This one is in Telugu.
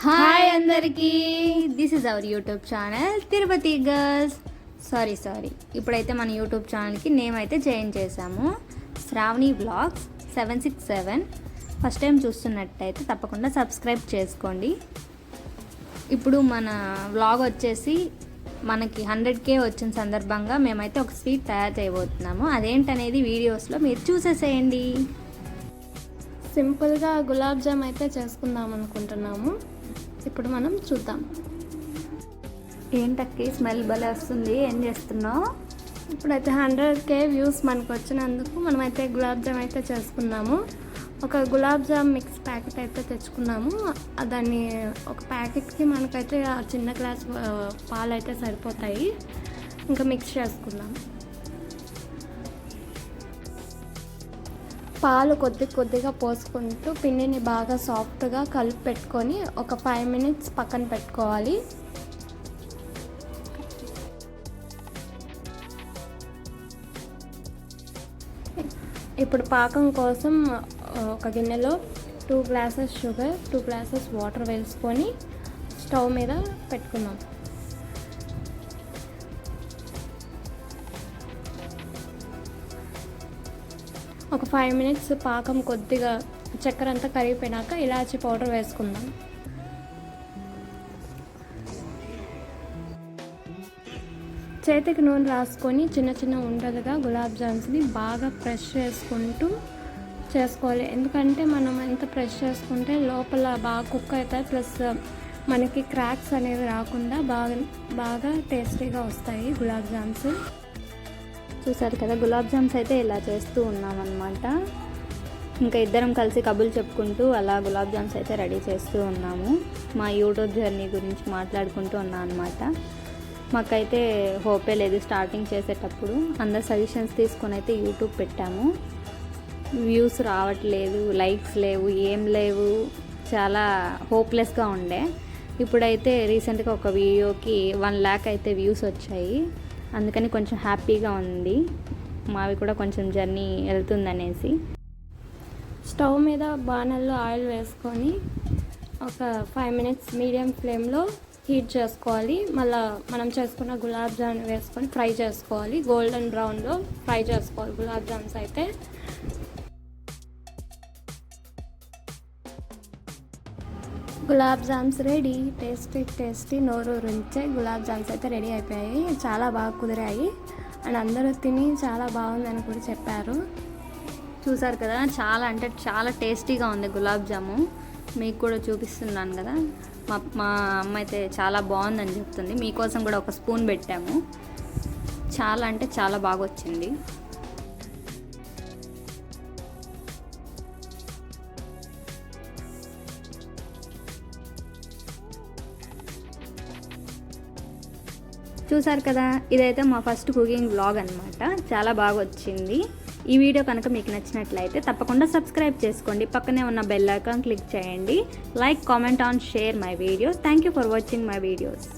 హాయ్ అందరికీ, this is our YouTube channel Tirupati girls. Sorry ఇప్పుడైతే మన యూట్యూబ్ ఛానల్కి నేమ్ అయితే చేంజ్ చేసాము. శ్రావణి వ్లాగ్స్ 767. ఫస్ట్ టైం చూస్తున్నట్టయితే తప్పకుండా సబ్స్క్రైబ్ చేసుకోండి. ఇప్పుడు మన వ్లాగ్ వచ్చేసి మనకి 100K వచ్చిన సందర్భంగా మేమైతే ఒక స్వీట్ తయారు చేయబోతున్నాము. అదేంటనేది వీడియోస్లో మీరు చూసేసేయండి. సింపుల్గా గులాబ్ జామ్ అయితే చేసుకుందాం అనుకుంటున్నాము. ఇప్పుడు మనం చూద్దాం. ఏంటక్కి స్మెల్ భలే వస్తుంది, ఏం చేస్తున్నావు? ఇప్పుడైతే 100K వ్యూస్ మనకు వచ్చినందుకు మనమైతే గులాబ్ జామ్ అయితే చేసుకున్నాము. ఒక గులాబ్ జామ్ మిక్స్ ప్యాకెట్ అయితే తెచ్చుకున్నాము. దాన్ని ఒక ప్యాకెట్కి మనకైతే ఆ చిన్న గ్లాస్ పాలు అయితే సరిపోతాయి. ఇంకా మిక్స్ చేసుకుందాం. పాలు కొద్దిగా పోసుకుంటూ పిండిని బాగా సాఫ్ట్గా కలిపి పెట్టుకొని ఒక 5 minutes పక్కన పెట్టుకోవాలి. ఇప్పుడు పాకం కోసం ఒక గిన్నెలో 2 glasses షుగర్, 2 glasses వాటర్ వేసుకొని స్టవ్ మీద పెట్టుకుందాం. ఒక 5 minutes పాకం కొద్దిగా చక్కెర అంతా కరిగిపోయినాక ఇలాచీ పౌడర్ వేసుకుందాం. చేతికి నూనె రాసుకొని చిన్న ఉండలుగా గులాబ్ జామ్స్ని బాగా ప్రెస్ చేసుకుంటూ చేసుకోవాలి. ఎందుకంటే మనం ఎంత ప్రెస్ చేసుకుంటే లోపల బాగా కుక్ అవుతాయి, ప్లస్ మనకి క్రాక్స్ అనేవి రాకుండా బాగా టేస్టీగా వస్తాయి గులాబ్ జామ్స్. చూసారు కదా, గులాబ్ జామ్స్ అయితే ఇలా చేస్తూ ఉన్నామన్నమాట. ఇంకా ఇద్దరం కలిసి కబుర్లు చెప్పుకుంటూ అలా గులాబ్ జామ్స్ అయితే రెడీ చేస్తూ ఉన్నాము. మా యూట్యూబ్ జర్నీ గురించి మాట్లాడుకుంటూ ఉన్నాం అనమాట. మాకైతే హోపే లేదు స్టార్టింగ్ చేసేటప్పుడు. అందరు సజెషన్స్ తీసుకొని అయితే యూట్యూబ్ పెట్టాము. వ్యూస్ రావట్లేదు, లైక్స్ లేవు, ఏం లేవు, చాలా హోప్లెస్గా ఉండే. ఇప్పుడైతే రీసెంట్గా ఒక వీడియోకి 1 lakh అయితే వ్యూస్ వచ్చాయి. అందుకని కొంచెం హ్యాపీగా ఉంది, మావి కూడా కొంచెం జర్నీ వెళ్తుందనేసి. స్టవ్ మీద బాణల్లో ఆయిల్ వేసుకొని ఒక 5 minutes మీడియం ఫ్లేమ్లో హీట్ చేసుకోవాలి. మళ్ళీ మనం చేసుకున్న గులాబ్ జామ్ వేసుకొని ఫ్రై చేసుకోవాలి. గోల్డెన్ బ్రౌన్లో ఫ్రై చేసుకోవాలి గులాబ్ జామ్స్ అయితే. గులాబ్ జామ్స్ రెడీ. టేస్టీ నోరూరించే గులాబ్ జామ్స్ అయితే రెడీ అయిపోయాయి. చాలా బాగా కుదిరాయి అండ్ అందరూ తిని చాలా బాగుందని కూడా చెప్పారు. చూసారు కదా, చాలా అంటే చాలా టేస్టీగా ఉంది గులాబ్ జాము. మీకు కూడా చూపిస్తున్నాను కదా. మా అమ్మ అయితే చాలా బాగుందని చెప్తుంది. మీకోసం కూడా ఒక స్పూన్ పెట్టాము. చాలా అంటే చాలా బాగా వచ్చింది. చూసారు కదా, ఇదైతే మా ఫస్ట్ కుకింగ్ వ్లాగ్ అనమాట. చాలా బాగా వచ్చింది. ఈ వీడియో కనుక మీకు నచ్చినట్లయితే తప్పకుండా సబ్స్క్రైబ్ చేసుకోండి. పక్కనే ఉన్న బెల్ ఐకాన్ క్లిక్ చేయండి. Like, comment on share my videos. Thank you for watching my videos.